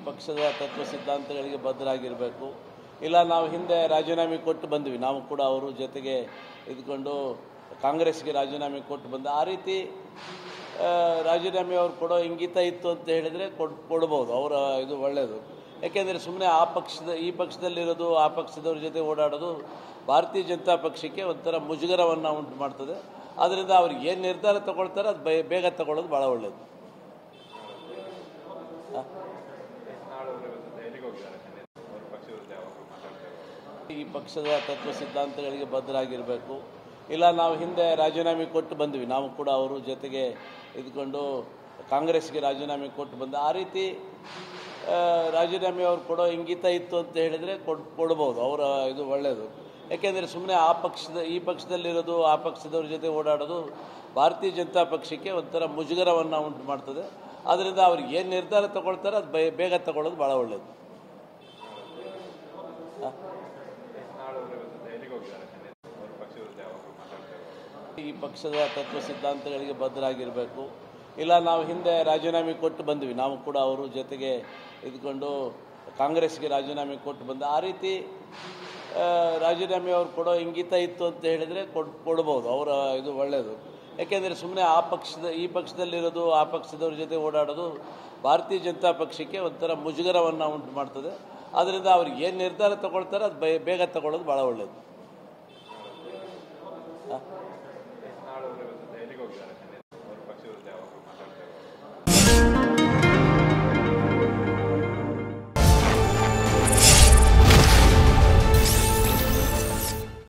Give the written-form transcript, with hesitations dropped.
ಪಕ್ಷದ ತತ್ವ ಸಿದ್ಧಾಂತಗಳಿಗೆ ಬದ್ಧರಾಗಿರಬೇಕು. ಇಲ್ಲ ನಾವು ಹಿಂದೆ ರಾಜೀನಾಮೆ ಕೊಟ್ಟು ಬಂದ್ವಿ, ನಾವು ಕೂಡ ಅವರು ಜೊತೆಗೆ ಇದ್ಕೊಂಡು ಕಾಂಗ್ರೆಸ್ಗೆ ರಾಜೀನಾಮೆ ಕೊಟ್ಟು ಬಂದ. ಆ ರೀತಿ ರಾಜೀನಾಮೆ ಅವ್ರು ಕೊಡೋ ಇಂಗಿತ ಇತ್ತು ಅಂತ ಹೇಳಿದರೆ ಕೊಡ್ಬೋದು, ಅವರ ಇದು ಒಳ್ಳೆಯದು. ಯಾಕೆಂದರೆ ಸುಮ್ಮನೆ ಈ ಪಕ್ಷದಲ್ಲಿರೋದು ಆ ಪಕ್ಷದವ್ರ ಜೊತೆ ಓಡಾಡೋದು ಭಾರತೀಯ ಜನತಾ ಪಕ್ಷಕ್ಕೆ ಒಂಥರ ಮುಜುಗರವನ್ನು ಉಂಟು ಮಾಡ್ತದೆ. ಆದ್ದರಿಂದ ಅವ್ರಿಗೆ ಏನು ನಿರ್ಧಾರ ತಗೊಳ್ತಾರೆ ಅದು ಬೇಗ ತಗೊಳ್ಳೋದು ಭಾಳ ಒಳ್ಳೆಯದು. ಈ ಪಕ್ಷದ ತತ್ವ ಸಿದ್ಧಾಂತಗಳಿಗೆ ಬದ್ಧರಾಗಿರಬೇಕು. ಇಲ್ಲ ನಾವು ಹಿಂದೆ ರಾಜೀನಾಮೆ ಕೊಟ್ಟು ಬಂದ್ವಿ, ನಾವು ಕೂಡ ಅವರು ಜೊತೆಗೆ ಇದ್ಕೊಂಡು ಕಾಂಗ್ರೆಸ್ಗೆ ರಾಜೀನಾಮೆ ಕೊಟ್ಟು ಬಂದ. ಆ ರೀತಿ ರಾಜೀನಾಮೆ ಅವ್ರು ಕೊಡೋ ಇಂಗಿತ ಇತ್ತು ಅಂತ ಹೇಳಿದರೆ ಕೊಡ್ಬೋದು, ಅವರ ಇದು ಒಳ್ಳೆಯದು. ಯಾಕೆಂದರೆ ಸುಮ್ಮನೆ ಈ ಪಕ್ಷದಲ್ಲಿರೋದು ಆ ಪಕ್ಷದವ್ರ ಜೊತೆ ಓಡಾಡೋದು ಭಾರತೀಯ ಜನತಾ ಪಕ್ಷಕ್ಕೆ ಒಂಥರ ಮುಜುಗರವನ್ನು ಉಂಟು ಮಾಡ್ತದೆ. ಆದ್ದರಿಂದ ಅವ್ರಿಗೆ ಏನು ನಿರ್ಧಾರ ತಗೊಳ್ತಾರೆ ಅದು ಬೇಗ ತಗೊಳ್ಳೋದು ಭಾಳ ಒಳ್ಳೆಯದು. ಈ ಪಕ್ಷದ ತತ್ವ ಸಿದ್ಧಾಂತಗಳಿಗೆ ಬದ್ಧರಾಗಿರಬೇಕು. ಇಲ್ಲ ನಾವು ಹಿಂದೆ ರಾಜೀನಾಮೆ ಕೊಟ್ಟು ಬಂದ್ವಿ, ನಾವು ಕೂಡ ಅವರು ಜೊತೆಗೆ ಇದ್ಕೊಂಡು ಕಾಂಗ್ರೆಸ್ಗೆ ರಾಜೀನಾಮೆ ಕೊಟ್ಟು ಬಂದ. ಆ ರೀತಿ ರಾಜೀನಾಮೆ ಅವ್ರು ಕೊಡೋ ಇಂಗಿತ ಇತ್ತು ಅಂತ ಹೇಳಿದರೆ ಕೊಡ್ಬೋದು, ಅವರ ಇದು ಒಳ್ಳೆಯದು. ಯಾಕೆಂದರೆ ಸುಮ್ಮನೆ ಈ ಪಕ್ಷದಲ್ಲಿರೋದು ಆ ಪಕ್ಷದವ್ರ ಜೊತೆ ಓಡಾಡೋದು ಭಾರತೀಯ ಜನತಾ ಪಕ್ಷಕ್ಕೆ ಒಂಥರ ಮುಜುಗರವನ್ನು ಉಂಟು ಮಾಡ್ತದೆ. ಆದ್ದರಿಂದ ಅವ್ರಿಗೆ ಏನು ನಿರ್ಧಾರ ತಗೊಳ್ತಾರೆ ಅದು ಬೇಗ ತಗೊಳ್ಳೋದು ಭಾಳ ಒಳ್ಳೆಯದು.